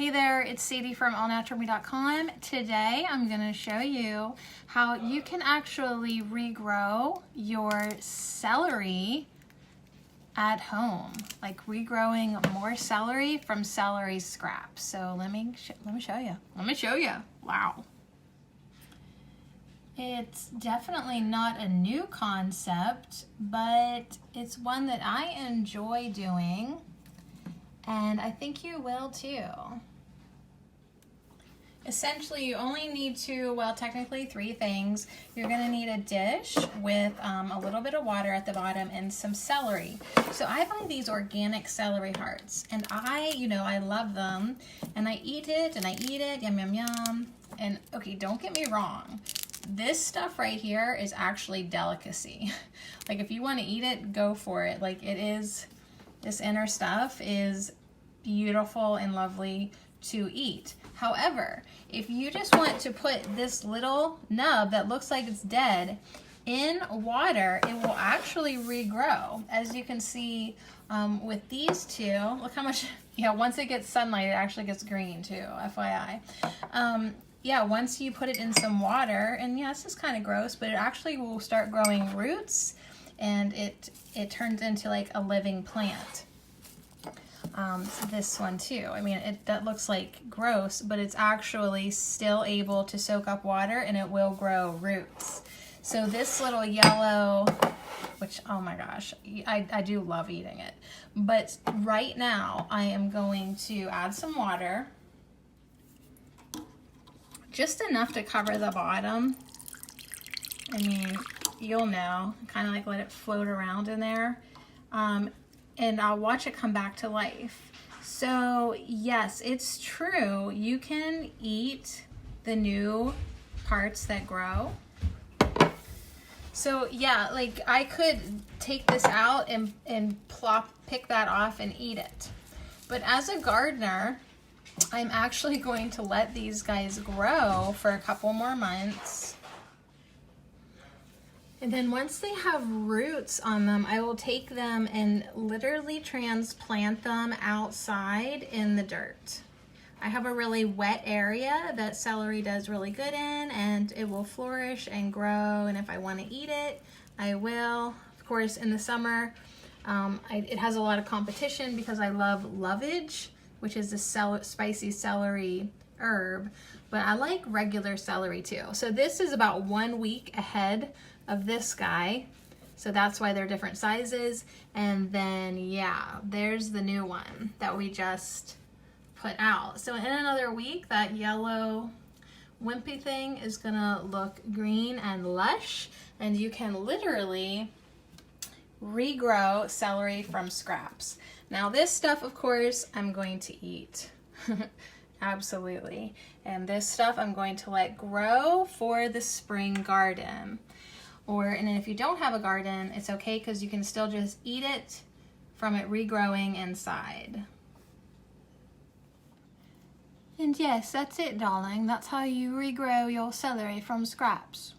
Hey there, it's Sadie from allnaturalme.com. Today I'm going to show you how you can actually regrow your celery at home, like regrowing more celery from celery scraps. So let me show you. Wow. It's definitely not a new concept, but it's one that I enjoy doing, and I think you will too. Essentially, you only need technically 3 things. You're going to need a dish with a little bit of water at the bottom and some celery. So I buy these organic celery hearts, and I love them, and I eat it, yum, yum, yum. And okay, don't get me wrong. This stuff right here is actually delicacy. Like, if you want to eat it, go for it. Like, this inner stuff is beautiful and lovely to eat. However, if you just want to put this little nub that looks like it's dead in water, it will actually regrow. As you can see with these two, look how much, once it gets sunlight, it actually gets green too, FYI. Once you put it in some water, and this is kind of gross, but it actually will start growing roots, and it turns into like a living plant. This one too. I mean, that looks like gross, but it's actually still able to soak up water, and it will grow roots. So this little yellow, which, oh my gosh, I do love eating it. But right now I am going to add some water, just enough to cover the bottom. I mean, you'll know, kind of like let it float around in there. And I'll watch it come back to life. So yes, it's true. You can eat the new parts that grow. So yeah, like I could take this out and pick that off and eat it. But as a gardener, I'm actually going to let these guys grow for a couple more months. And then once they have roots on them, I will take them and literally transplant them outside in the dirt. I have a really wet area that celery does really good in, and it will flourish and grow, and if I want to eat it, I will. Of course, in the summer, it has a lot of competition because I love lovage, which is the spicy celery herb, but I like regular celery too. So this is about 1 week ahead of this guy, so that's why they're different sizes. And then there's the new one that we just put out. So in another week, that yellow wimpy thing is gonna look green and lush, and you can literally regrow celery from scraps. Now this stuff, of course, I'm going to eat. Absolutely. And this stuff I'm going to let grow for the spring garden. And if you don't have a garden, it's okay, because you can still just eat it from it regrowing inside. And yes, that's it, darling. That's how you regrow your celery from scraps.